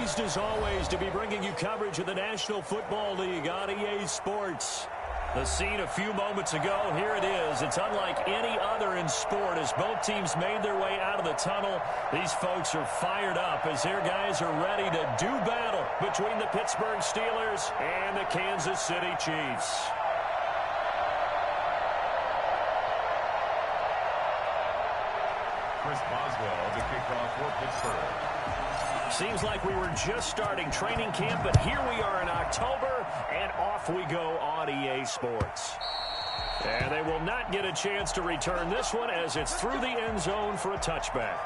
Pleased as always to be bringing you coverage of the National Football League on EA Sports. The scene a few moments ago, here it is. It's unlike any other in sport as both teams made their way out of the tunnel. These folks are fired up as their guys are ready to do battle between the Pittsburgh Steelers and the Kansas City Chiefs. Chris Boswell, the kickoff for Pittsburgh. Seems like we were just starting training camp, but here we are in October, and off we go on EA Sports. And they will not get a chance to return this one as it's through the end zone for a touchback.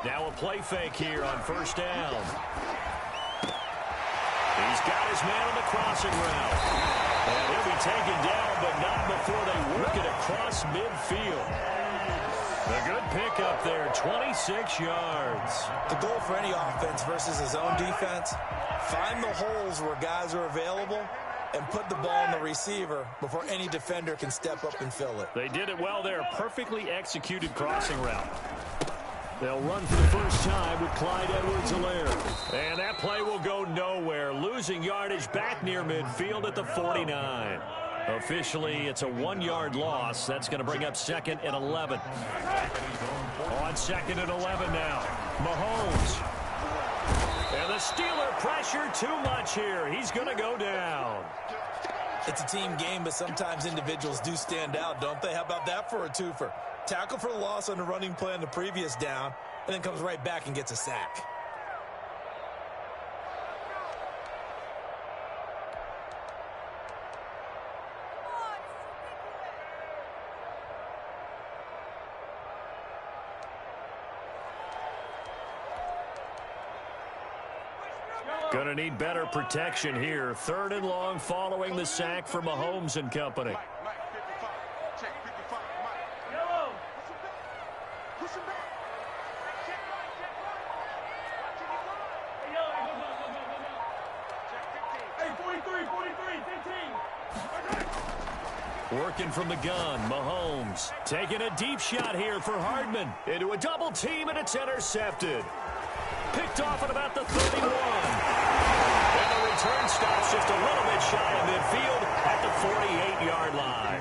Now a play fake here on first down. He's got his man on the crossing route. And he'll be taken down, but not before they work it across midfield. A good pickup there, 26 yards. The goal for any offense versus his own defense, find the holes where guys are available and put the ball in the receiver before any defender can step up and fill it. They did it well there. Perfectly executed crossing route. They'll run for the first time with Clyde Edwards-Helaire. And that play will go nowhere. Losing yardage back near midfield at the 49. Officially, it's a 1-yard loss. That's going to bring up second and 11. On second and 11 now. Mahomes. And the Steeler pressure too much here. He's going to go down. It's a team game, but sometimes individuals do stand out, don't they? How about that for a twofer? Tackle for the loss on the running play on the previous down, and then comes right back and gets a sack. Going to need better protection here. Third and long following the sack for Mahomes and company. Working from the gun, Mahomes taking a deep shot here for Hardman. Into a double team, and it's intercepted. Picked off at about the 31. And the return stops just a little bit shy of midfield at the 48-yard line.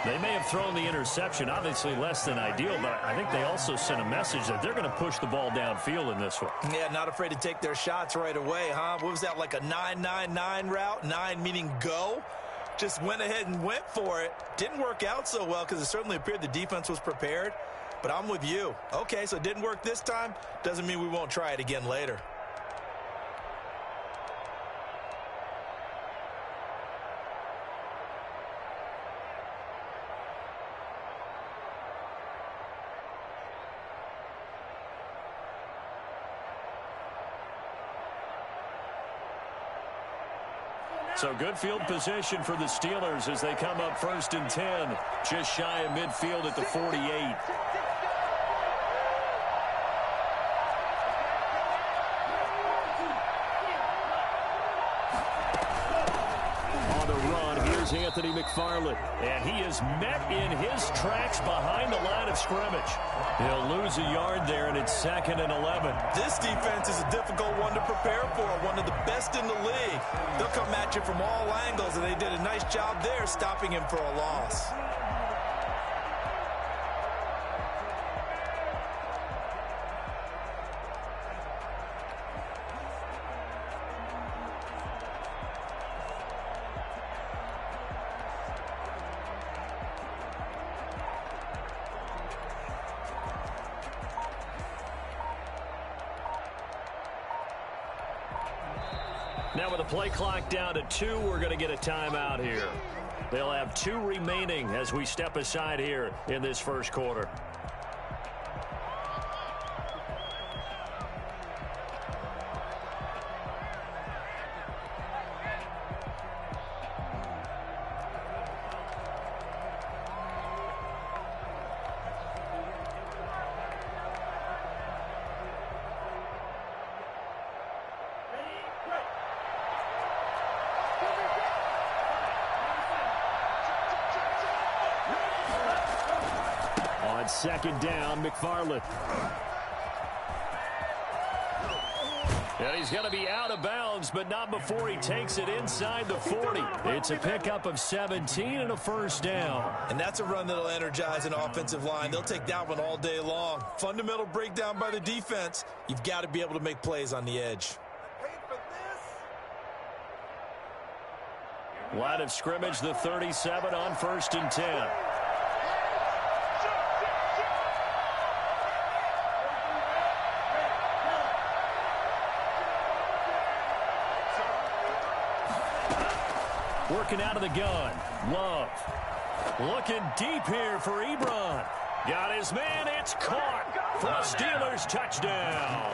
They may have thrown the interception, obviously less than ideal, but I think they also sent a message that they're going to push the ball downfield in this one. Yeah, not afraid to take their shots right away, huh? What was that, like a 9-9-9 route? 9 meaning go? Just went ahead and went for it. Didn't work out so well because it certainly appeared the defense was prepared. But I'm with you. Okay, so it didn't work this time. Doesn't mean we won't try it again later. So good field position for the Steelers as they come up first and 10. Just shy of midfield at the 48. On the run, here's Anthony McFarland. And he is met in his tracks behind the line of scrimmage. He'll lose a yard there, and it's second and 11. This defense is a difficult one to prepare for, one of the best in the league. They'll come at you from all angles, and they did a nice job there stopping him for a loss. Now with the play clock down to 2, we're going to get a timeout here. They'll have 2 remaining as we step aside here in this first quarter. On second down, McFarland. And he's going to be out of bounds, but not before he takes it inside the 40. It's a pickup of 17 and a first down. And that's a run that'll energize an offensive line. They'll take that one all day long. Fundamental breakdown by the defense. You've got to be able to make plays on the edge. Line of scrimmage, the 37 on 1st and 10. Working out of the gun. Love. Looking deep here for Ebron. Got his man. It's caught for a Steelers touchdown.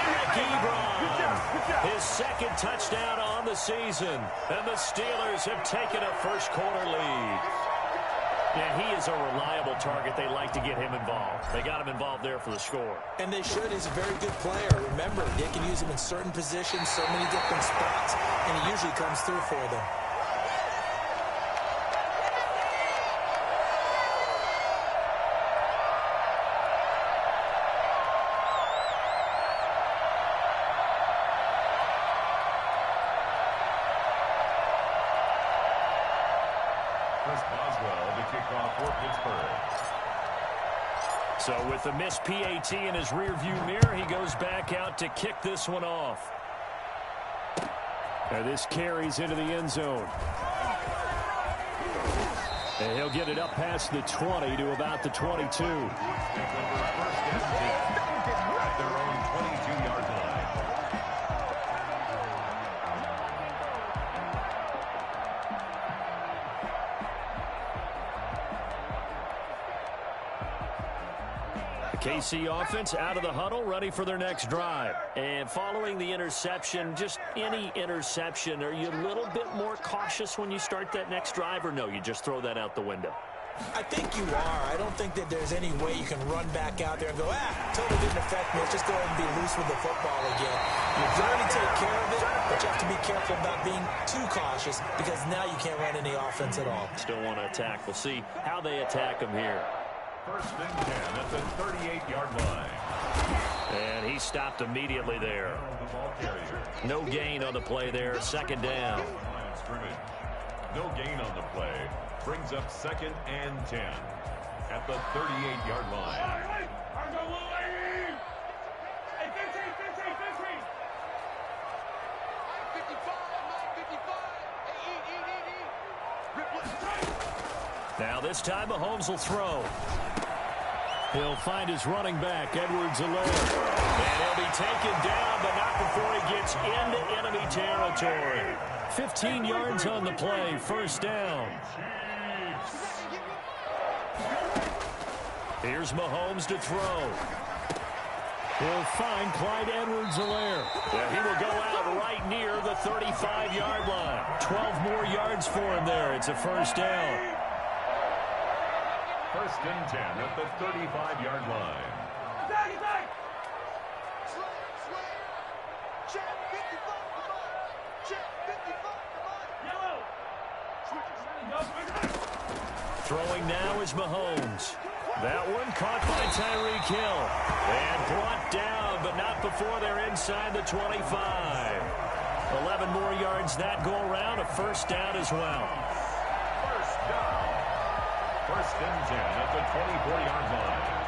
Eric Ebron. His second touchdown on the season. And the Steelers have taken a first-quarter lead. Yeah, he is a reliable target. They like to get him involved. They got him involved there for the score. And they should. He's a very good player. Remember, they can use him in certain positions, so many different spots, and he usually comes through for them. So with the missed PAT in his rearview mirror, he goes back out to kick this one off. And this carries into the end zone. And he'll get it up past the 20 to about the 22. At their own 22-yard line. KC offense out of the huddle, ready for their next drive. And following the interception, just any interception, are you a little bit more cautious when you start that next drive, or no, you just throw that out the window? I think you are. I don't think that there's any way you can run back out there and go, totally didn't affect me. Let's just go ahead and be loose with the football again. You generally take care of it, but you have to be careful about being too cautious because now you can't run any offense at all. Still want to attack. We'll see how they attack him here. 1st and 10 at the 38-yard line. And he stopped immediately there. No gain on the play there. 2nd down. No gain on the play. Brings up 2nd and 10 at the 38-yard line. Now this time Mahomes will throw. He'll find his running back, Edwards-Helaire. And he'll be taken down, but not before he gets into enemy territory. 15 yards on the play, 1st down. Here's Mahomes to throw. He'll find Clyde Edwards-Helaire. He will go out right near the 35-yard line. 12 more yards for him there. It's a 1st down. 1st and 10 at the 35-yard line. Throwing now is Mahomes. That one caught by Tyreek Hill. And brought down, but not before they're inside the 25. 11 more yards that go around, a 1st down as well. 1st down. 1st and 10 at the 24-yard line.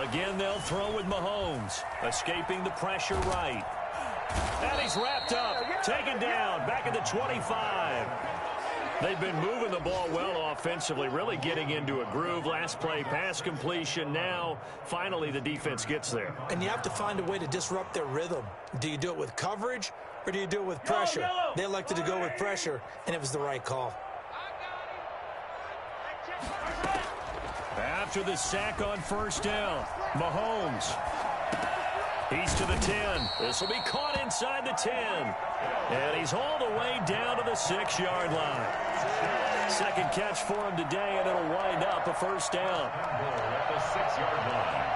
Again, they'll throw with Mahomes. Escaping the pressure right. And he's wrapped up. Taken down. Back at the 25. They've been moving the ball well offensively, really getting into a groove. Last play, pass completion. Now, finally, the defense gets there. And you have to find a way to disrupt their rhythm. Do you do it with coverage, or do you do it with pressure? They elected to go with pressure, and it was the right call. After the sack on 1st down, Mahomes. He's to the 10. This will be caught inside the 10. And he's all the way down to the 6-yard line. Second catch for him today, and it'll wind up a first down. At the 6-yard line.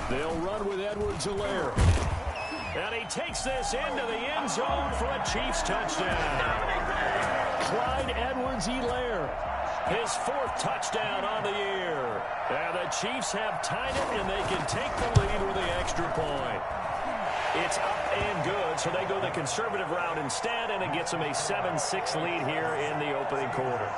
They'll run with Edwards-Helaire. And he takes this into the end zone for a Chiefs touchdown. Clyde Edwards-Helaire, his 4th touchdown on the year. And the Chiefs have tied it, and they can take the lead with the extra point. It's up and good, so they go the conservative route instead, and it gets them a 7-6 lead here in the opening quarter.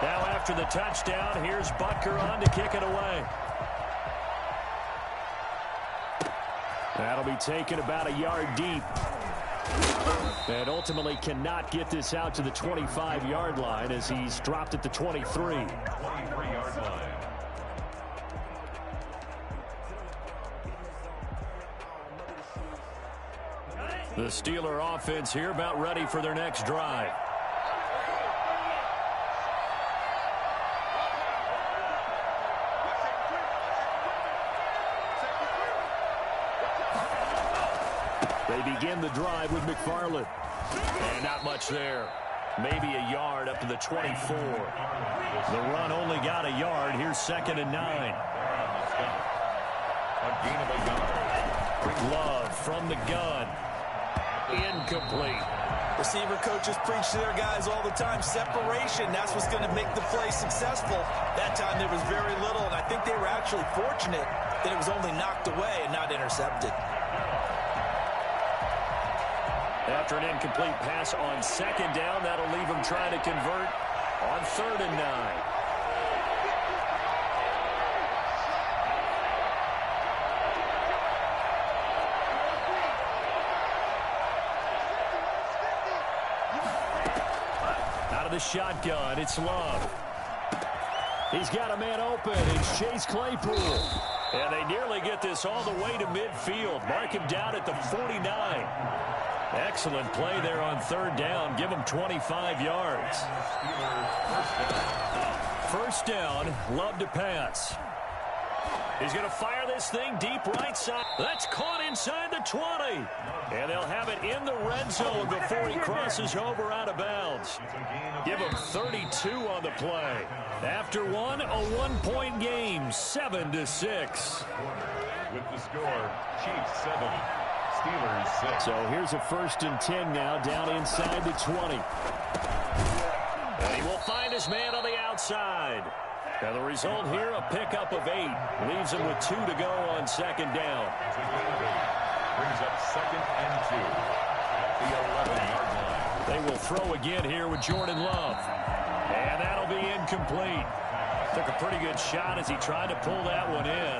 Now after the touchdown, here's Butker on to kick it away. That'll be taken about a yard deep. And ultimately cannot get this out to the 25-yard line as he's dropped at the 23. 23-yard line. The Steeler offense here about ready for their next drive. They begin the drive with McFarland. And not much there. Maybe a yard up to the 24. The run only got a yard. Here's 2nd and 9. Love from the gun. Incomplete. Receiver coaches preach to their guys all the time. Separation, that's what's going to make the play successful. That time there was very little, and I think they were actually fortunate that it was only knocked away and not intercepted. After an incomplete pass on 2nd down, that'll leave them trying to convert on 3rd and 9. Out of the shotgun, it's Love. He's got a man open. It's Chase Claypool. And they nearly get this all the way to midfield. Mark him down at the 49. Excellent play there on 3rd down. Give him 25 yards. First down, Love to pass. He's going to fire this thing deep right side. That's caught inside the 20. And they'll have it in the red zone before he crosses over out of bounds. Give him 32 on the play. After one, a 1-point game, 7-6. With the score, Chiefs 7. Steelers 6. So here's a 1st and 10 now, down inside the 20. And he will find his man on the outside. And the result here, a pickup of 8. Leaves him with 2 to go on 2nd down. Brings up 2nd and 2 at the 11-yard line. They will throw again here with Jordan Love. And that'll be incomplete. Took a pretty good shot as he tried to pull that one in.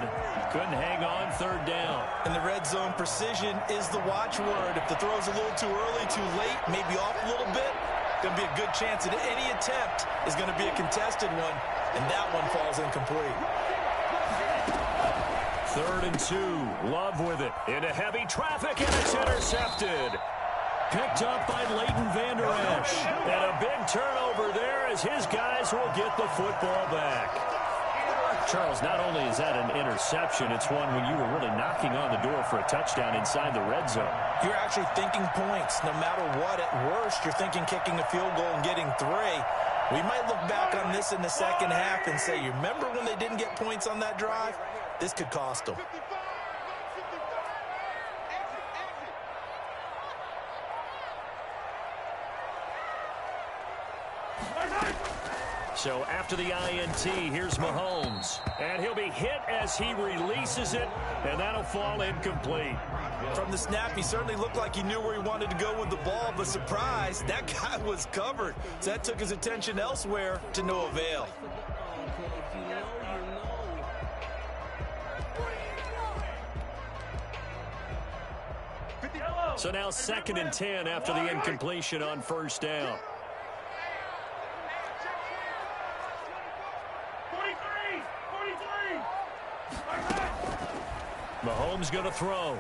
Couldn't hang on 3rd down. In the red zone, precision is the watchword. If the throw's a little too early, too late, maybe off a little bit, going to be a good chance that any attempt is going to be a contested one, and that one falls incomplete. 3rd and 2. Love with it. Into heavy traffic, and it's intercepted. Picked up by Leighton Vander Esch. And a big turnover there as his guys will get the football back. Charles, not only is that an interception, it's one when you were really knocking on the door for a touchdown inside the red zone. You're actually thinking points. No matter what, at worst, you're thinking kicking a field goal and getting 3. We might look back on this in the second half and say, you remember when they didn't get points on that drive? This could cost them. So after the INT, here's Mahomes. And he'll be hit as he releases it, and that'll fall incomplete. From the snap, he certainly looked like he knew where he wanted to go with the ball, but surprise, that guy was covered. So that took his attention elsewhere to no avail. So now 2nd and 10 after the incompletion on first down. 43. Mahomes going to throw.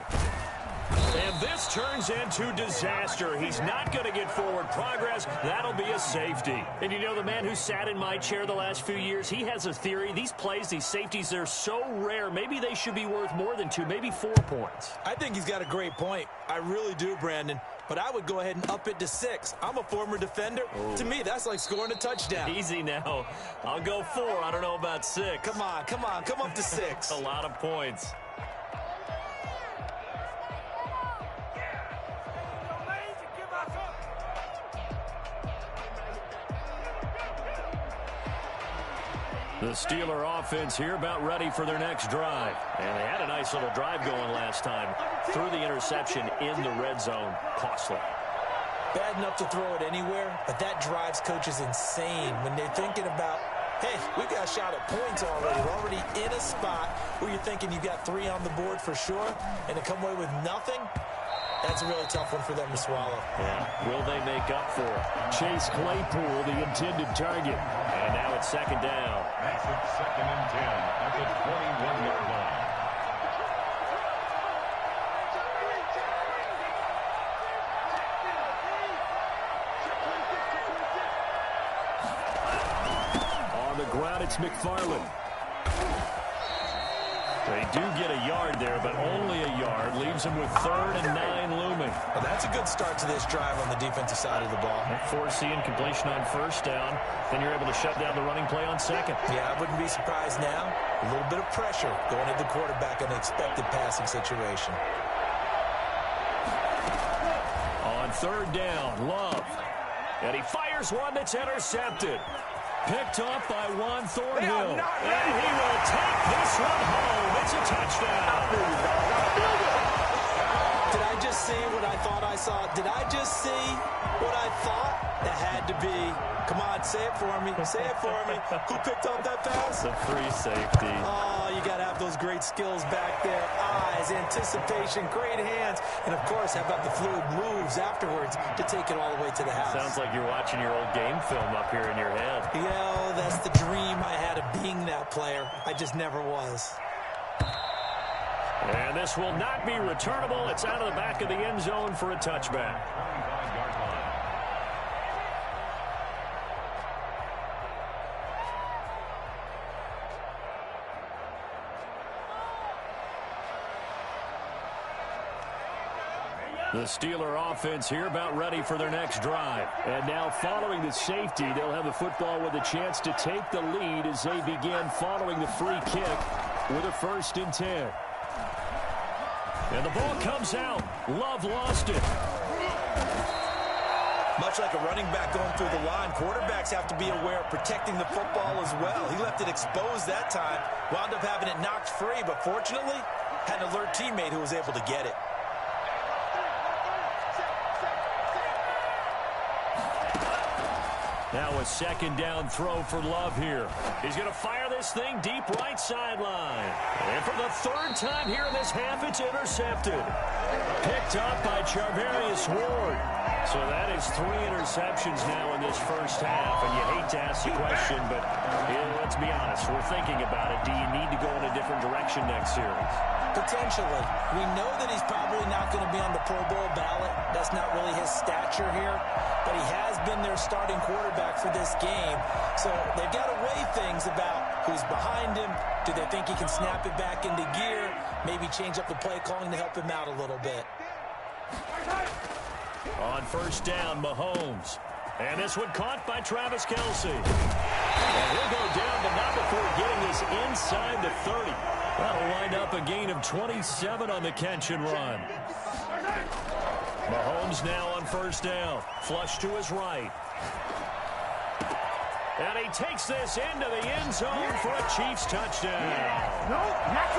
And this turns into disaster. He's not going to get forward progress. That'll be a safety. And you know, the man who sat in my chair the last few years, he has a theory. These plays, these safeties, they're so rare. Maybe they should be worth more than 2, maybe 4 points. I think he's got a great point. I really do, Brandon. But I would go ahead and up it to 6. I'm a former defender. Oh. To me, that's like scoring a touchdown. Easy now. I'll go 4. I don't know about 6. Come on. Come up to 6. A lot of points. The Steeler offense here about ready for their next drive. And they had a nice little drive going last time. Threw the interception in the red zone. Costly. Bad enough to throw it anywhere, but that drives coaches insane when they're thinking about, hey, we got a shot at points already. We're already in a spot where you're thinking you got 3 on the board for sure, and to come away with nothing, that's a really tough one for them to swallow. Yeah. Will they make up for it? Chase Claypool, the intended target. And now it's 2nd down. That's it, 2nd and 10 at the 21-yard line. On the ground, it's McFarland. They do get a yard there, but only a yard. Leaves them with 3rd and 9 looming. Well, that's a good start to this drive on the defensive side of the ball. Force incompletion on first down. Then you're able to shut down the running play on 2nd. Yeah, I wouldn't be surprised now. A little bit of pressure going at the quarterback in an expected passing situation. On 3rd down, Love. And he fires one that's intercepted. Picked off by Juan Thornhill. And he will take this one home. It's a touchdown. Did I just see what I thought I saw? Did I just see what I thought? That had to be. Come on, say it for me. Say it for me. Who picked up that pass? The free safety. Oh, you got to have those great skills back there. Eyes, anticipation, great hands. And, of course, how about the fluid moves afterwards to take it all the way to the house? Sounds like you're watching your old game film up here in your head. You know, that's the dream I had of being that player. I just never was. And this will not be returnable. It's out of the back of the end zone for a touchback. The Steeler offense here about ready for their next drive. And now following the safety, they'll have the football with a chance to take the lead as they begin following the free kick with a 1st and 10. And the ball comes out. Love lost it. Much like a running back going through the line, quarterbacks have to be aware of protecting the football as well. He left it exposed that time, wound up having it knocked free, but fortunately had an alert teammate who was able to get it. Now a 2nd down throw for Love here. He's going to fire this thing deep right sideline. And for the 3rd time here in this half, it's intercepted. Picked up by Charvarius Ward. So that is 3 interceptions now in this first half. And you hate to ask the question, but let's be honest. We're thinking about it. Do you need to go in a different direction next series? Potentially. We know that he's probably not going to be on the Pro Bowl ballot. That's not really his stature here. But he has been their starting quarterback for this game. So they've got to weigh things about who's behind him. Do they think he can snap it back into gear? Maybe change up the play calling to help him out a little bit. On first down, Mahomes. And this one caught by Travis Kelce. And he'll go down, but not before getting this inside the 30. That'll wind up a gain of 27 on the catch and run. Mahomes now on first down. Flush to his right. And he takes this into the end zone for a Chiefs touchdown.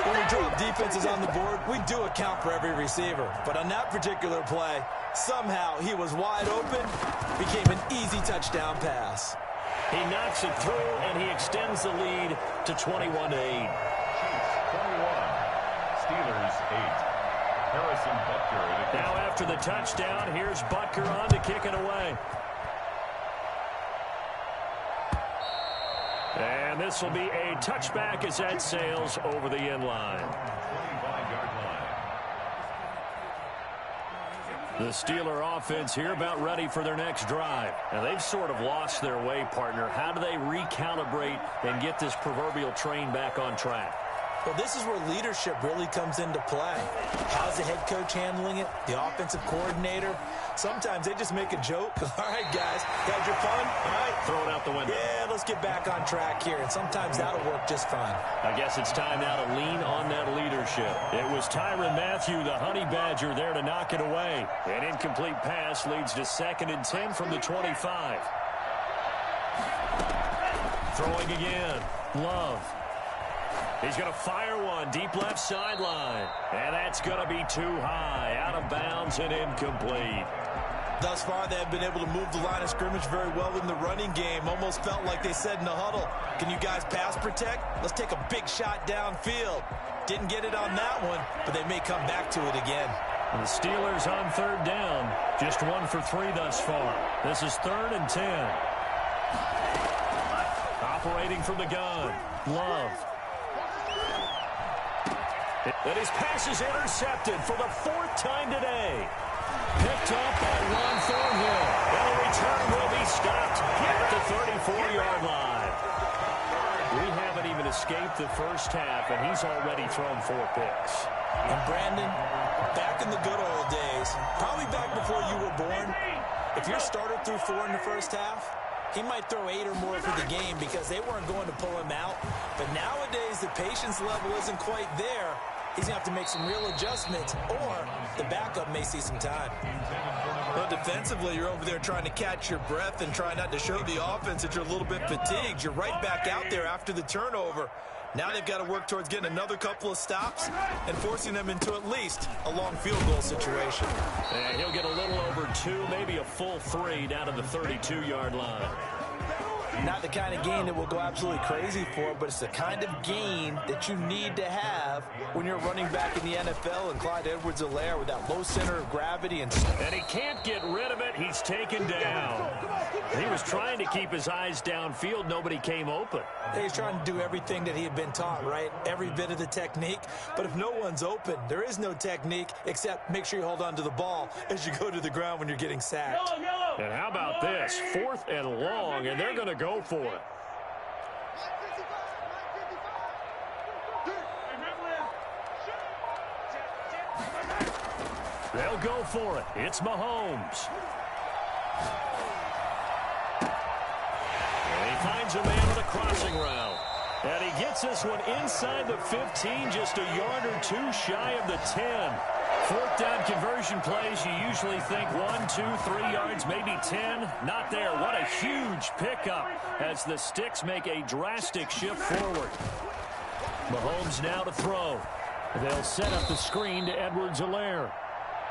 When we draw defenses on the board, we do account for every receiver. But on that particular play, somehow he was wide open, became an easy touchdown pass. He knocks it through, and he extends the lead to 21-8. Chiefs 21, Steelers 8. Harrison Butker. Now after the touchdown, here's Butker on to kick it away. And this will be a touchback as that sails over the end line. 25-yard line. The Steeler offense here about ready for their next drive. And they've sort of lost their way, partner. How do they recalibrate and get this proverbial train back on track? Well, this is where leadership really comes into play. How's the head coach handling it? The offensive coordinator? Sometimes they just make a joke. All right, guys, had your fun? All right. Throw it out the window. Yeah, let's get back on track here. And sometimes that'll work just fine. I guess it's time now to lean on that leadership. It was Tyrann Mathieu, the Honey Badger, there to knock it away. An incomplete pass leads to 2nd and 10 from the 25. Throwing again. Love. He's going to fire one deep left sideline. And that's going to be too high. Out of bounds and incomplete. Thus far, they have been able to move the line of scrimmage very well in the running game. Almost felt like they said in the huddle, can you guys pass protect? Let's take a big shot downfield. Didn't get it on that one, but they may come back to it again. And the Steelers on 3rd down. Just 1 for 3 thus far. This is 3rd and 10. Operating from the gun. Love. And his pass is intercepted for the 4th time today. Picked up by Juan Thornhill. And a return will be stopped at the 34-yard line. We haven't even escaped the first half, and he's already thrown 4 picks. And Brandon, back in the good old days, probably back before you were born, if your starter threw 4 in the first half, he might throw 8 or more for the game because they weren't going to pull him out. But nowadays, the patience level isn't quite there. He's going to have to make some real adjustments, or the backup may see some time. Well, defensively, you're over there trying to catch your breath and try not to show the offense that you're a little bit fatigued. You're right back out there after the turnover. Now they've got to work towards getting another couple of stops and forcing them into at least a long field goal situation. And he'll get a little over 2, maybe a full 3 down to the 32-yard line. Not the kind of gain that we'll go absolutely crazy for, but it's the kind of gain that you need to have when you're running back in the NFL, and Clyde Edwards-Helaire with that low center of gravity. And he can't get rid of it. He's taken down. He was trying to keep his eyes downfield. Nobody came open. He's trying to do everything that he had been taught, right? Every bit of the technique. But if no one's open, there is no technique except make sure you hold on to the ball as you go to the ground when you're getting sacked. And how about this? 4th and long, and they're going to go for it. They'll go for it. It's Mahomes. And he finds a man with a crossing route. And he gets this one inside the 15, just a yard or 2 shy of the 10. 4th down conversion plays, you usually think 1, 2, 3 yards, maybe 10. Not there. What a huge pickup as the Sticks make a drastic shift forward. Mahomes now to throw. They'll set up the screen to Edwards-Helaire.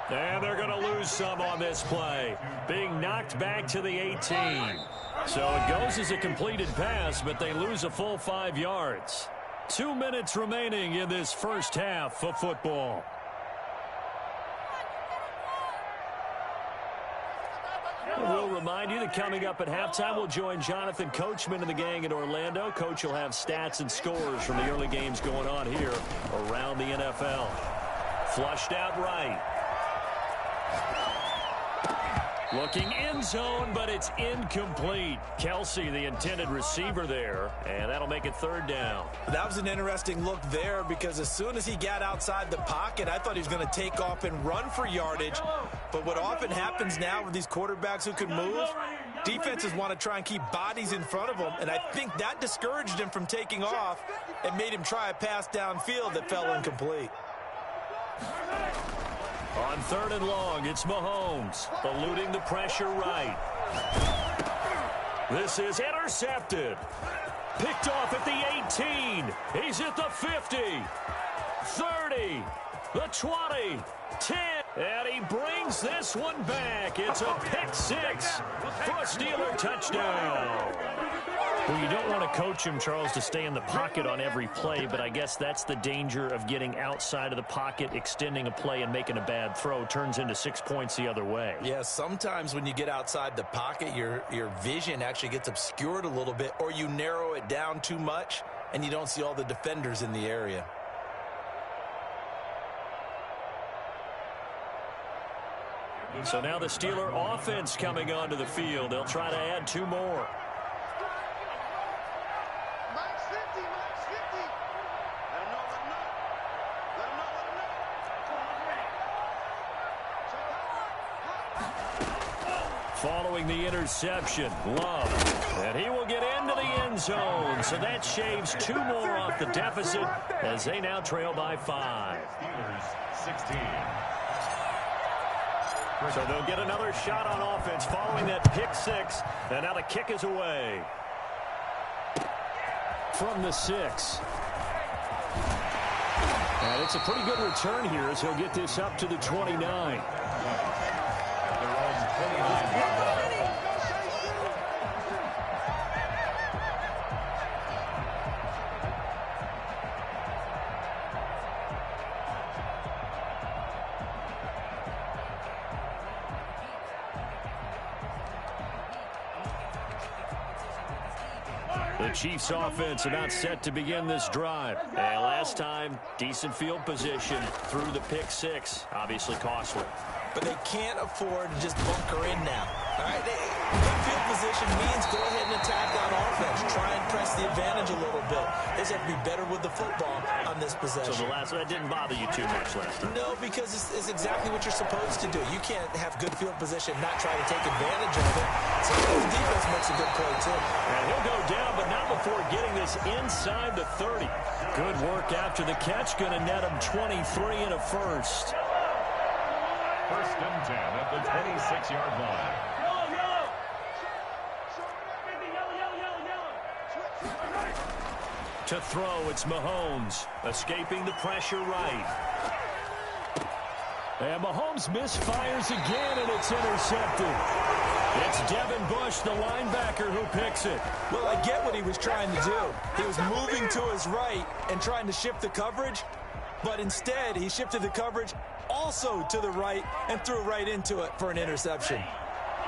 And they're going to lose some on this play. Being knocked back to the 18. So it goes as a completed pass, but they lose a full 5 yards. 2 minutes remaining in this first half of football. We'll remind you that coming up at halftime, we'll join Jonathan Coachman and the gang in Orlando. Coach will have stats and scores from the early games going on here around the NFL. Flushed out right. Looking end zone, but it's incomplete. Kelsey, the intended receiver there, and that'll make it 3rd down. That was an interesting look there because as soon as he got outside the pocket, I thought he was going to take off and run for yardage. But what often happens now with these quarterbacks who can move, defenses want to try and keep bodies in front of them, and I think that discouraged him from taking off and made him try a pass downfield that fell incomplete. On 3rd and long, it's Mahomes, eluding the pressure right. This is intercepted. Picked off at the 18. He's at the 50. 30. The 20. 10. And he brings this one back. It's a pick six for a Steeler touchdown. Well, you don't want to coach him, Charles, to stay in the pocket on every play, but I guess that's the danger of getting outside of the pocket, extending a play, and making a bad throw. Turns into 6 points the other way. Yeah, sometimes when you get outside the pocket, your vision actually gets obscured a little bit, or you narrow it down too much, and you don't see all the defenders in the area. So now the Steeler offense coming onto the field. They'll try to add 2 more. Following the interception, Love, and he will get into the end zone. So that shaves 2 more off the deficit as they now trail by 5. Steelers 16. So they'll get another shot on offense following that pick six. And now the kick is away. From the 6. And it's a pretty good return here as he'll get this up to the 29. The Chiefs offense about set to begin this drive. And last time, decent field position through the pick six. Obviously costly. But they can't afford to just bunker in now. All right, good field position means go ahead and attack on offense. Try and press the advantage a little bit. They just have to be better with the football on this possession. So the last one didn't bother you too much last time? No, because it's exactly what you're supposed to do. You can't have good field position, not try to take advantage of it. Sometimes defense makes a good play, too. And he'll go down, but not before getting this inside the 30. Good work after the catch. Going to net him 23 and a first. First and 10 at the 26-yard line. To throw, it's Mahomes, escaping the pressure right. And Mahomes misfires again, and it's intercepted. It's Devin Bush, the linebacker, who picks it. Well, I get what he was trying to do. He was moving to his right and trying to shift the coverage, but instead he shifted the coverage also to the right and threw right into it for an interception.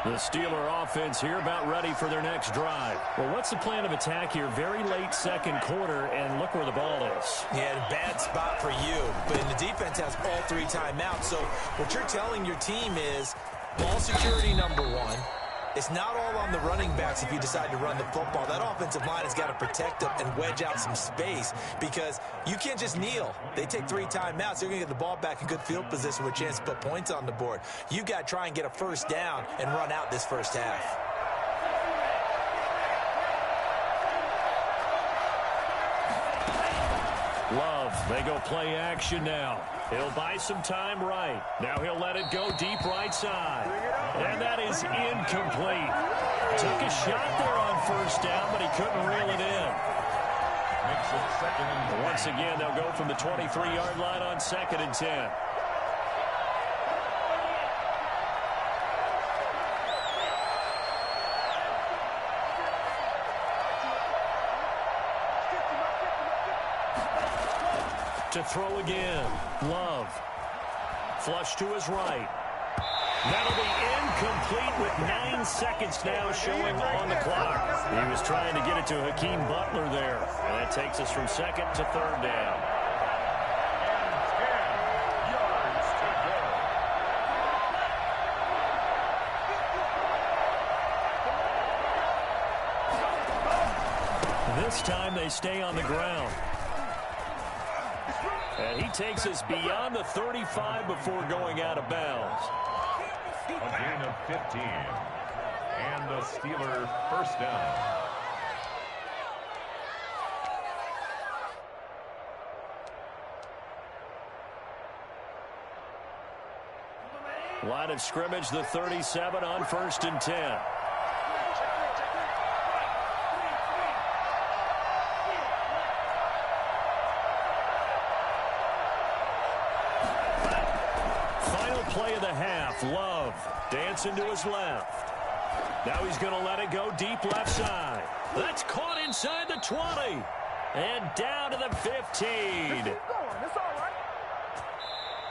The Steeler offense here about ready for their next drive. Well, what's the plan of attack here? Very late second quarter, and look where the ball is. Yeah, bad spot for you. But the defense has all 3 timeouts. So what you're telling your team is ball security number 1. It's not all on the running backs if you decide to run the football. That offensive line has got to protect them and wedge out some space because you can't just kneel. They take 3 timeouts. They're going to get the ball back in good field position with a chance to put points on the board. You've got to try and get a first down and run out this first half. Love, they go play action now. He'll buy some time right. Now he'll let it go deep right side. And that is incomplete. Took a shot there on first down, but he couldn't reel it in. Makes it second and 10. Once again, they'll go from the 23-yard line on 2nd and 10. To throw again. Love. Flush to his right. That'll be incomplete with 9 seconds now showing on the clock. He was trying to get it to Hakeem Butler there. And that takes us from 2nd to 3rd down. This time they stay on the ground. And he takes us beyond the 35 before going out of bounds. A gain of 15. And the Steeler first down. Line of scrimmage, the 37 on 1st and 10. the half. Love dancing to his left. Now he's going to let it go deep left side. That's caught inside the 20. And down to the 15.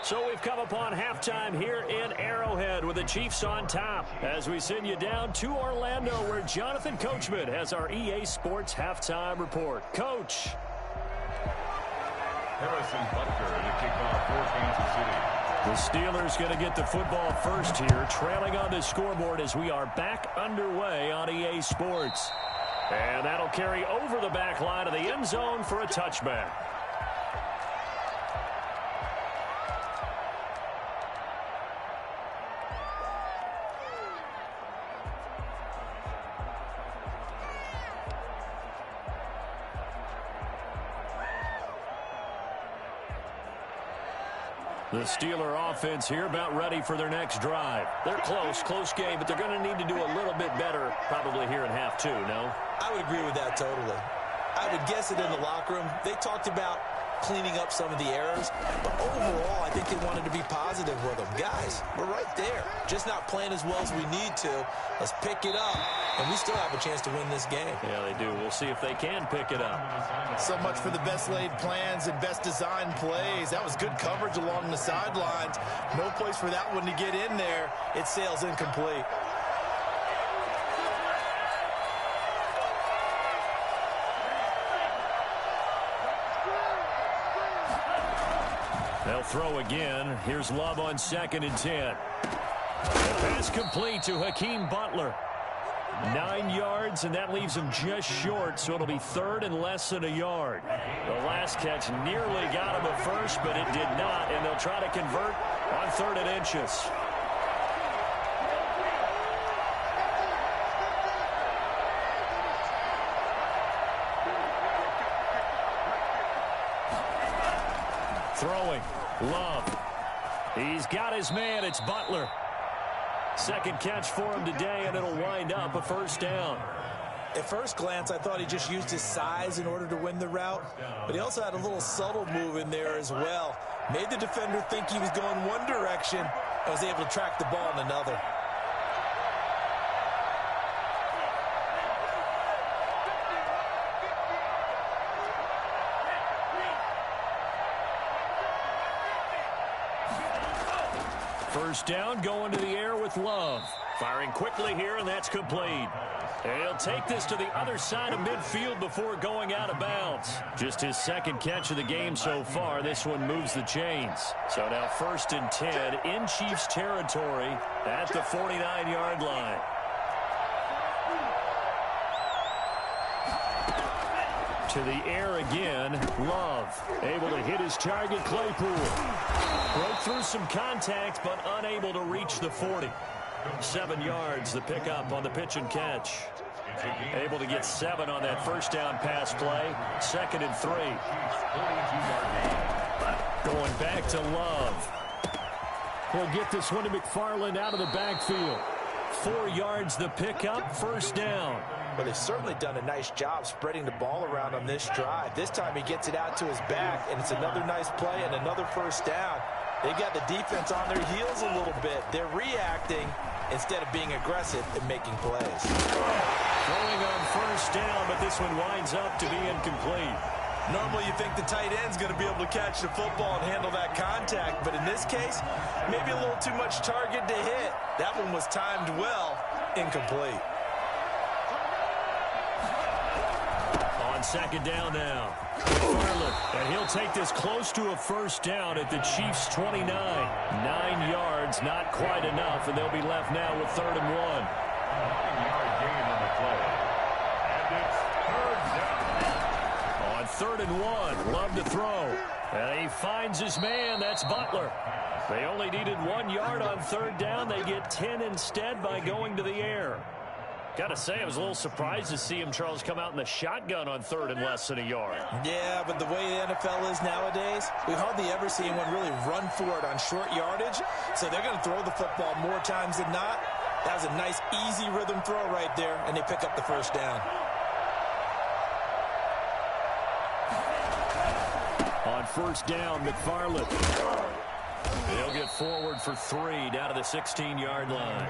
So we've come upon halftime here in Arrowhead with the Chiefs on top as we send you down to Orlando where Jonathan Coachman has our EA Sports halftime report. Coach. Harrison Butker to kick off for Kansas City. The Steelers going to get the football first here, trailing on the scoreboard as we are back underway on EA Sports. And that'll carry over the back line of the end zone for a touchback. The Steeler offense here about ready for their next drive. They're close game, but they're going to need to do a little bit better probably here in half two, no? I would agree with that totally. I would guess it in the locker room. They talked about cleaning up some of the errors, but overall, I think they wanted to be positive with them. Guys, we're right there. Just not playing as well as we need to. Let's pick it up, and we still have a chance to win this game. Yeah, they do. We'll see if they can pick it up. So much for the best laid plans and best designed plays. That was good coverage along the sidelines. No place for that one to get in there. It sails incomplete. They'll throw again. Here's Love on 2nd and 10. The pass complete to Hakeem Butler. 9 yards, and that leaves him just short, so it'll be 3rd and less than a yard. The last catch nearly got him a first, but it did not, and they'll try to convert on 3rd and inches. Throwing. Love. He's got his man. It's Butler. 2nd catch for him today, and it'll wind up a 1st down. At first glance, I thought he just used his size in order to win the route, but he also had a little subtle move in there as well. Made the defender think he was going one direction and was able to track the ball in another. First down, going to the air with Love. Firing quickly here, and that's complete. And he'll take this to the other side of midfield before going out of bounds. Just his 2nd catch of the game so far. This one moves the chains. So now 1st and 10 in Chiefs territory at the 49-yard line. To the air again, Love. Able to hit his target, Claypool. Broke through some contact, but unable to reach the 40. 7 yards, the pickup on the pitch and catch. Able to get 7 on that 1st down pass play. 2nd and 3. Going back to Love. He'll get this one to McFarland out of the backfield. 4 yards, the pickup, 1st down. But they've certainly done a nice job spreading the ball around on this drive. This time he gets it out to his back, and it's another nice play and another 1st down. They got the defense on their heels a little bit. They're reacting instead of being aggressive and making plays. Throwing on 1st down, but this one winds up to be incomplete. Normally you think the tight end's going to be able to catch the football and handle that contact, but in this case, maybe a little too much target to hit. That one was timed well, incomplete. On 2nd down now. McFarland, and he'll take this close to a 1st down at the Chiefs' 29. 9 yards, not quite enough, and they'll be left now with 3rd and 1. 9-yard gain on the play. And it's 3rd down. On 3rd and 1, Love to throw. And he finds his man. That's Butler. They only needed 1 yard on 3rd down. They get 10 instead by going to the air. Got to say, I was a little surprised to see him, Charles, come out in the shotgun on 3rd and less than a yard. Yeah, but the way the NFL is nowadays, we hardly ever see anyone really run for it on short yardage. So they're going to throw the football more times than not. That was a nice, easy rhythm throw right there, and they pick up the 1st down. On 1st down, McFarland. They'll get forward for 3 down to the 16-yard line.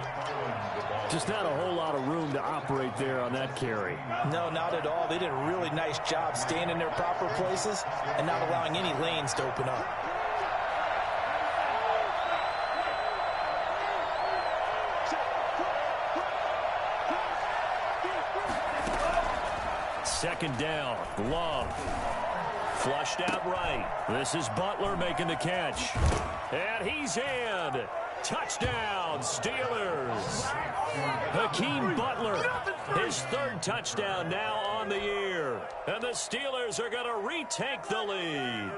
Just not a whole lot of room to operate there on that carry. No, not at all. They did a really nice job staying in their proper places and not allowing any lanes to open up. Second down, Love. Flushed out right. This is Butler making the catch. And he's in. Touchdown, Steelers. Hakeem Butler, his 3rd touchdown now on the year. And the Steelers are going to retake the lead.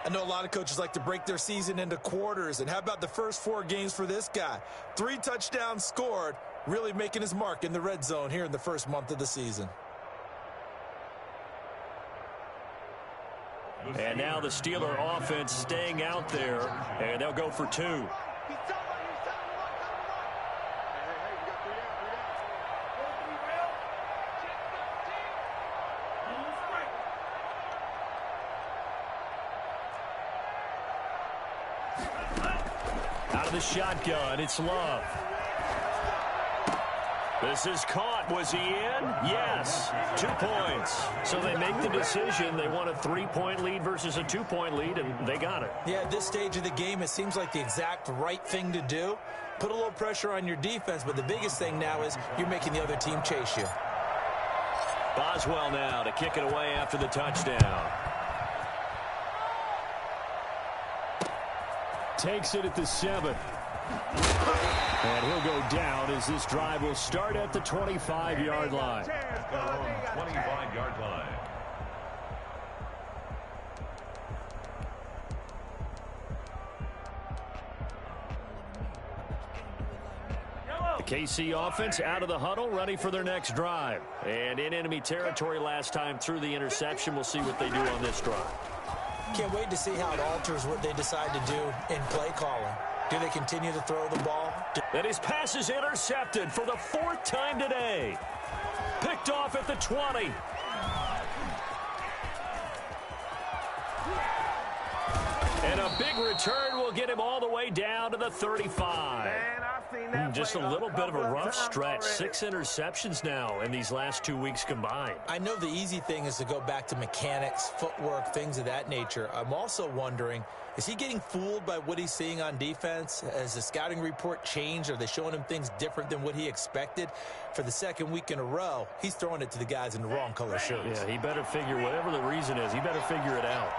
I know a lot of coaches like to break their season into quarters. And how about the first 4 games for this guy? 3 touchdowns scored, really making his mark in the red zone here in the first month of the season. And now the Steeler offense staying out there, and they'll go for 2. Out of the shotgun, it's Love. This is caught. Was he in? Yes. 2 points. So they make the decision. They want a 3-point lead versus a 2-point lead, and they got it. Yeah, at this stage of the game, it seems like the exact right thing to do. Put a little pressure on your defense, but the biggest thing now is you're making the other team chase you. Boswell now to kick it away after the touchdown. Takes it at the 7. And he'll go down as this drive will start at the 25-yard line. 25-yard line. The KC offense out of the huddle, ready for their next drive. And in enemy territory last time through the interception. We'll see what they do on this drive. Can't wait to see how it alters what they decide to do in play calling. Do they continue to throw the ball? And his pass is intercepted for the 4th time today. Picked off at the 20. And a big return will get him all the way down to the 35. Just a little bit of a rough stretch. 6 interceptions now in these last 2 weeks combined. I know the easy thing is to go back to mechanics, footwork, things of that nature. I'm also wondering, is he getting fooled by what he's seeing on defense? Has the scouting report changed? Are they showing him things different than what he expected? For the 2nd week in a row, he's throwing it to the guys in the wrong color shirts. Yeah, he better figure, whatever the reason is, he better figure it out.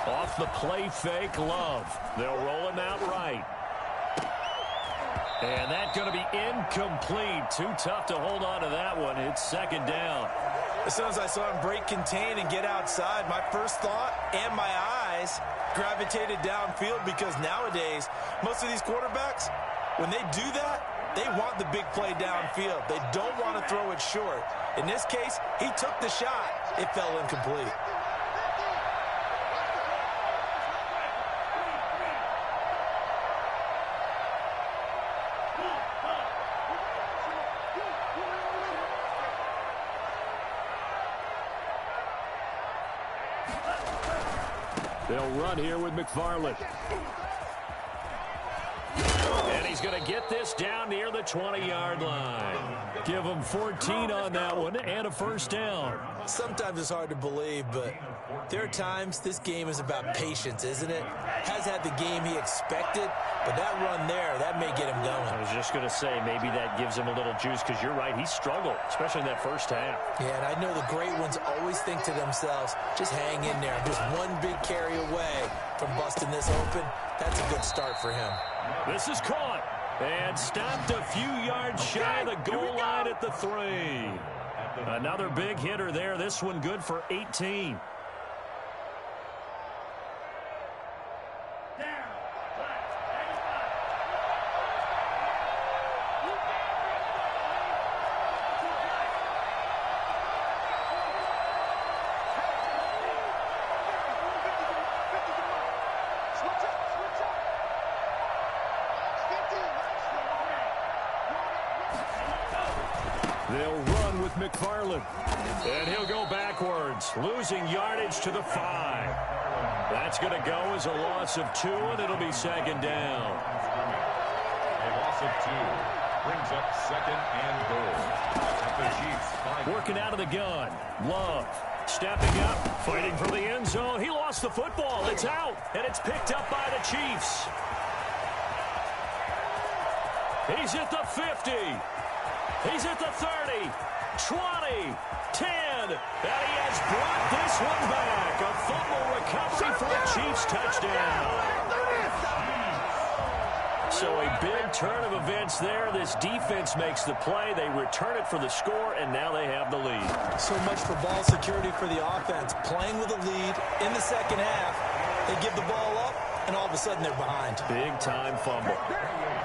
Off the play fake, Love. They'll roll him out right. And that's going to be incomplete. Too tough to hold on to that one. It's 2nd down. As soon as I saw him break contain and get outside, my first thought and my eyes gravitated downfield, because nowadays, most of these quarterbacks, when they do that, they want the big play downfield. They don't want to throw it short. In this case, he took the shot. It fell incomplete. They'll run here with McFarland. And he's going to get this down near the 20-yard line. Give him 14 on that one and a 1st down. Sometimes it's hard to believe, but there are times this game is about patience, isn't it? Has had the game he expected, but that run there, that may get him going. I was just going to say, maybe that gives him a little juice, because you're right, he struggled, especially in that first half. Yeah, and I know the great ones always think to themselves, just hang in there. Just one big carry away from busting this open. That's a good start for him. This is caught and stopped a few yards shy of the goal line at the 3. Another big hitter there. This one good for 18. They'll run with McFarland. down. And he'll go backwards, losing yardage to the 5. That's going to go as a loss of 2, and it'll be second down. A loss of 2 brings up second and goal. At the Chiefs 5. Working out of the gun. Love stepping up, fighting for the end zone. He lost the football. It's out, and it's picked up by the Chiefs. He's at the 50. He's at the 30, 20, 10, and he has brought this one back. A fumble recovery for a Chiefs touchdown. So a big turn of events there. This defense makes the play. They return it for the score, and now they have the lead. So much for ball security for the offense. Playing with a lead in the second half, they give the ball up, and all of a sudden they're behind. Big-time fumble.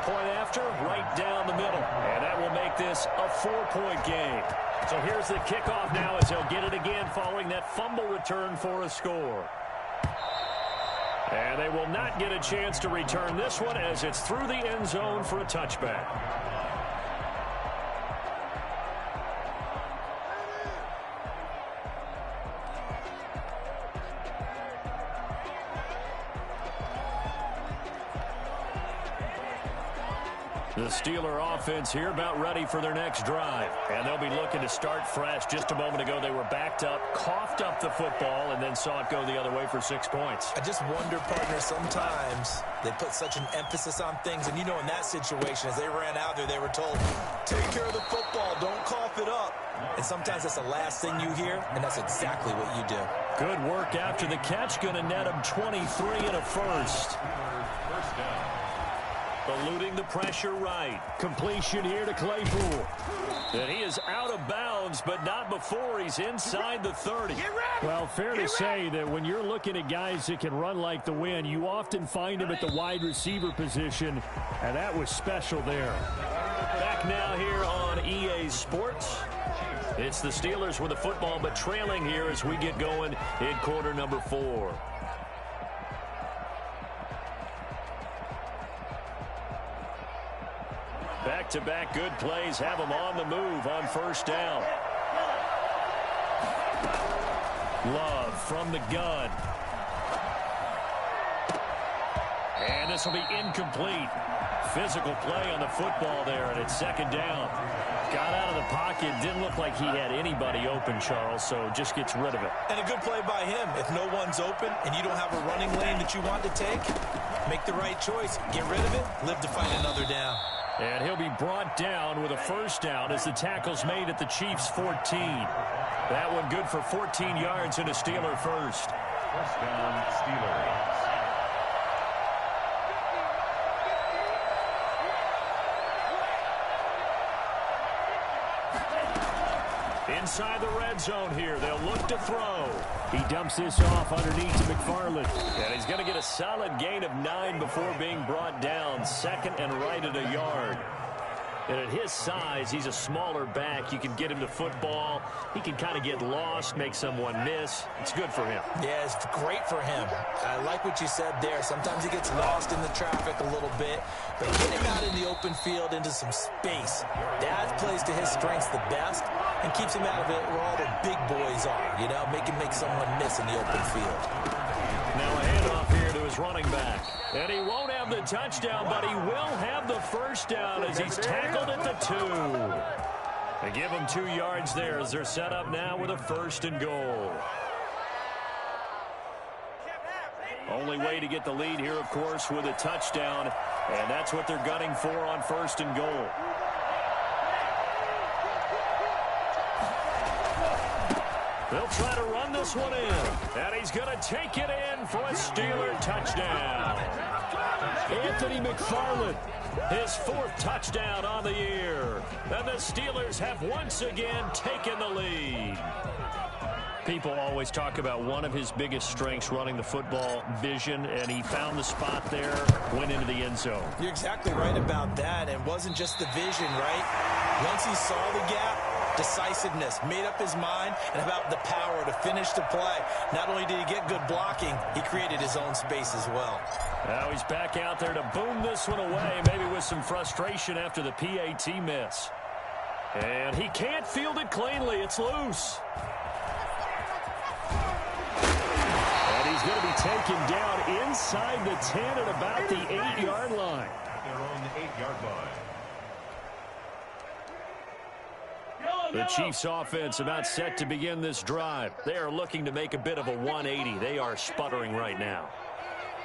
Point after, right down the middle. And that will make this a 4-point game. So here's the kickoff now as they'll get it again following that fumble return for a score. And they will not get a chance to return this one as it's through the end zone for a touchback. The Steeler offense here about ready for their next drive. And they'll be looking to start fresh. Just a moment ago, they were backed up, coughed up the football, and then saw it go the other way for 6 points. I just wonder, partner, sometimes they put such an emphasis on things. And, you know, in that situation, as they ran out there, they were told, take care of the football, don't cough it up. And sometimes that's the last thing you hear, and that's exactly what you do. Good work after the catch. Going to net him 23 and a first. First down. Eluding the pressure right. Completion here to Claypool. And he is out of bounds, but not before he's inside the 30. Well, fair to say that when you're looking at guys that can run like the wind, you often find them at the wide receiver position, and that was special there. Back now here on EA Sports. It's the Steelers with the football, but trailing here as we get going in quarter number 4. Back-to-back good plays have them on the move on first down. Love from the gun. And this will be incomplete. Physical play on the football there, and it's second down. Got out of the pocket. Didn't look like he had anybody open, Charles, so just gets rid of it. And a good play by him. If no one's open and you don't have a running lane that you want to take, make the right choice. Get rid of it. Live to fight another down. And he'll be brought down with a first down as the tackle's made at the Chiefs' 14. That one good for 14 yards and a Steeler first. First down, Steelers. Inside the red zone here. They'll look to throw. He dumps this off underneath to McFarland. And he's going to get a solid gain of 9 before being brought down. Second and right at a yard. And at his size, he's a smaller back. You can get him to football. He can kind of get lost, make someone miss. It's good for him. Yeah, it's great for him. I like what you said there. Sometimes he gets lost in the traffic a little bit. But get him out in the open field into some space. That plays to his strengths the best and keeps him out of it where all the big boys are. You know, make someone miss in the open field. Now a handoff here to his running back. And he won't have the touchdown, but he will have the first down as he's tackled at the 2. They give him 2 yards there as they're set up now with a first and goal. Only way to get the lead here, of course, with a touchdown. And that's what they're gunning for on first and goal. They'll try to run this one in. And he's going to take it in for a Steeler touchdown. Anthony McFarland. His 4th touchdown on the year. And the Steelers have once again taken the lead. People always talk about one of his biggest strengths running the football, vision, and he found the spot there, went into the end zone. You're exactly right about that. It wasn't just the vision, right? Once he saw the gap, decisiveness, made up his mind, and about the power to finish the play. Not only did he get good blocking, he created his own space as well. Now he's back out there to boom this one away, maybe with some frustration after the PAT miss. And he can't field it cleanly. It's loose. And he's going to be taken down inside the 10 at about the 8-yard line. They're on the 8-yard line. The Chiefs offense about set to begin this drive. They are looking to make a bit of a 180. They are sputtering right now.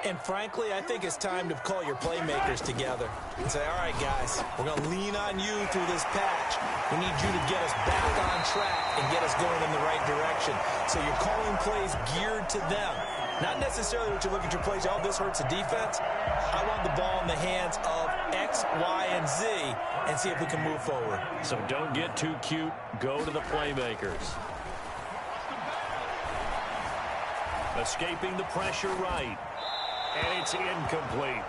And frankly, I think it's time to call your playmakers together and say, all right, guys, we're going to lean on you through this patch. We need you to get us back on track and get us going in the right direction. So you're calling plays geared to them. Not necessarily what you look at your plays, oh, this hurts the defense. I want the ball in the hands of X, Y, and Z and see if we can move forward. So don't get too cute. Go to the playmakers. Escaping the pressure right. And it's incomplete.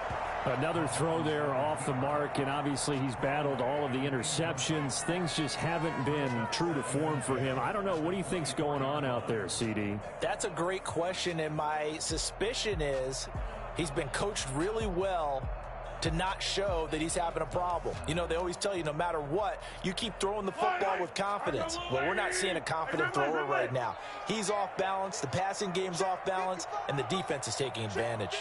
Another throw there off the mark, and obviously he's battled all of the interceptions. Things just haven't been true to form for him. I don't know. What do you think's going on out there, CD? That's a great question, and my suspicion is he's been coached really well to not show that he's having a problem. You know, they always tell you no matter what, you keep throwing the football with confidence. Well, we're not seeing a confident thrower right now. He's off balance, the passing game's off balance, and the defense is taking advantage.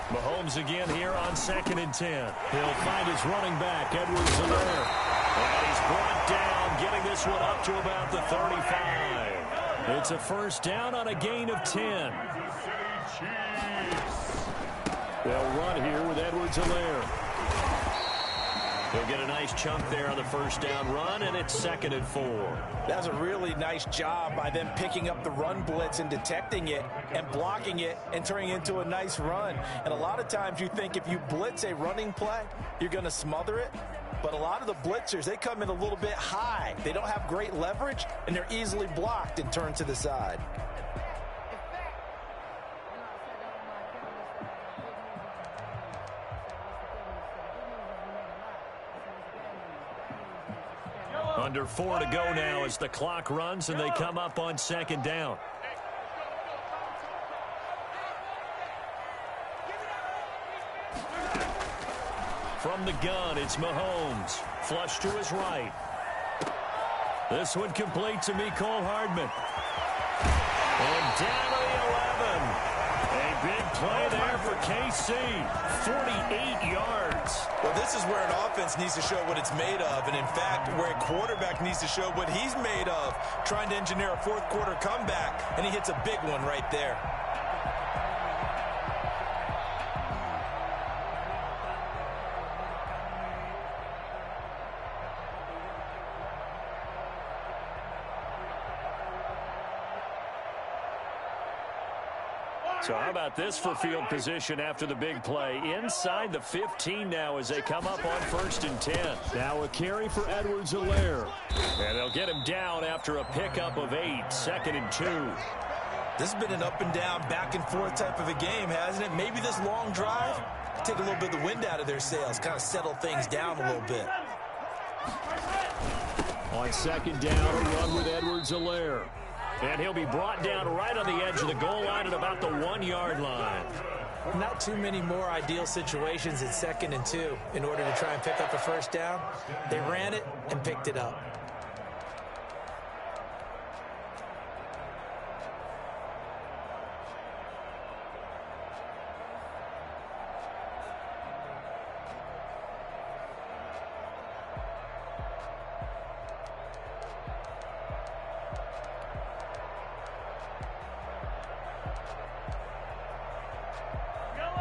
Mahomes again here on 2nd and 10. He'll find his running back, Edwards-Helaire. And he's brought down, getting this one up to about the 35. It's a first down on a gain of 10. They'll run here with Edwards-Helaire. He'll get a nice chunk there on the first down run, and it's 2nd and 4. That was a really nice job by them picking up the run blitz and detecting it and blocking it and turning it into a nice run. And a lot of times you think if you blitz a running play, you're going to smother it. But a lot of the blitzers, they come in a little bit high. They don't have great leverage, and they're easily blocked and turned to the side. Under 4 to go now as the clock runs and they come up on 2nd down. From the gun, it's Mahomes. Flush to his right. This one complete to Mecole Hardman. And down to the 11. A big play there for KC. 48 yards. Well, this is where an offense needs to show what it's made of. And, in fact, where a quarterback needs to show what he's made of. Trying to engineer a fourth-quarter comeback. And he hits a big one right there. So how about this for field position after the big play? Inside the 15 now as they come up on 1st and 10. Now a carry for Edwards-Helaire. And they'll get him down after a pickup of 8. 2nd and 2. This has been an up and down, back and forth type of a game, hasn't it? Maybe this long drive, take a little bit of the wind out of their sails, kind of settle things down a little bit. On 2nd down, a run with Edwards-Helaire. And he'll be brought down right on the edge of the goal line at about the 1-yard line. Not too many more ideal situations at 2nd and 2 in order to try and pick up a first down. They ran it and picked it up.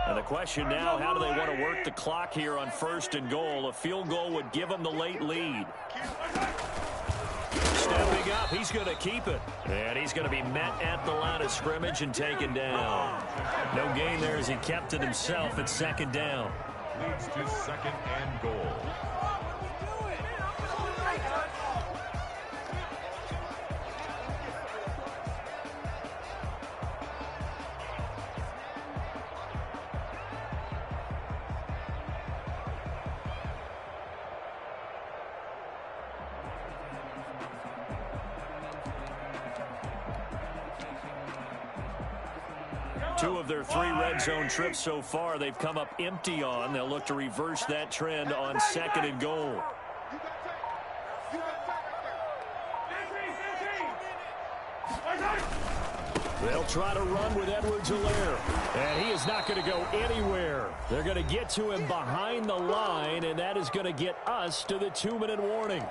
And the question now, how do they want to work the clock here on 1st and goal? A field goal would give them the late lead. Stepping up, he's going to keep it. And he's going to be met at the line of scrimmage and taken down. No gain there as he kept it himself at 2nd down. Leads to 2nd and goal. 2 of their 3 red zone trips so far, they've come up empty on. They'll look to reverse that trend on 2nd and goal. They'll try to run with Edwards-Helaire. And he is not going to go anywhere. They're going to get to him behind the line, and that is going to get us to the 2-minute warning.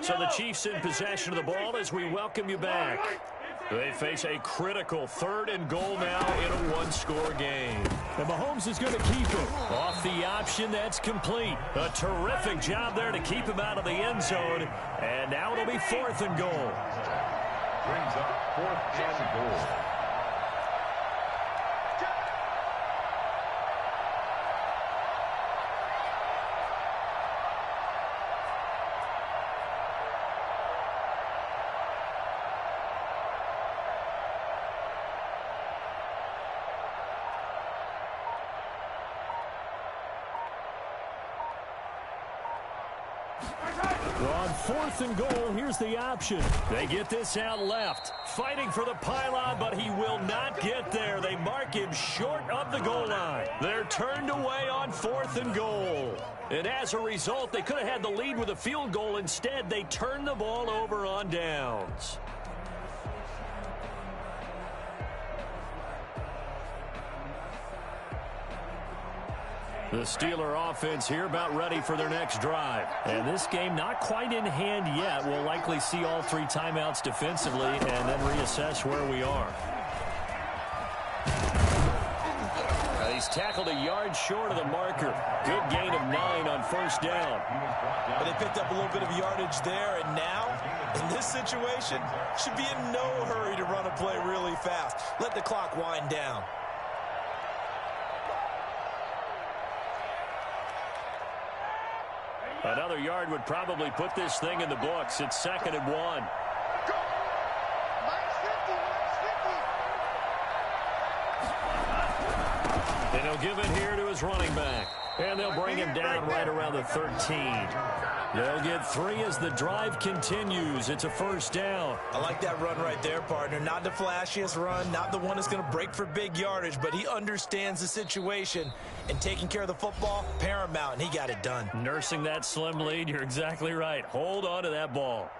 So the Chiefs in possession of the ball as we welcome you back. They face a critical 3rd and goal now in a 1-score game. And Mahomes is going to keep it. Off the option, that's complete. A terrific job there to keep him out of the end zone. And now it'll be 4th and goal. Brings up 4th and goal. On 4th and goal, here's the option. They get this out left. Fighting for the pylon, but he will not get there. They mark him short of the goal line. They're turned away on 4th and goal. And as a result, they could have had the lead with a field goal. Instead, they turn the ball over on downs. The Steeler offense here about ready for their next drive. And this game not quite in hand yet. We'll likely see all 3 timeouts defensively and then reassess where we are. He's tackled a yard short of the marker. Good gain of 9 on 1st down. But they picked up a little bit of yardage there, and now, in this situation, should be in no hurry to run a play really fast. Let the clock wind down. Another yard would probably put this thing in the books. It's 2nd and 1. And he'll give it here to his running back. And they'll bring him down right around the 13. They'll get 3 as the drive continues. It's a 1st down. I like that run right there, partner. Not the flashiest run, not the one that's going to break for big yardage, but he understands the situation, and taking care of the football, paramount, and he got it done. Nursing that slim lead, you're exactly right. Hold on to that ball.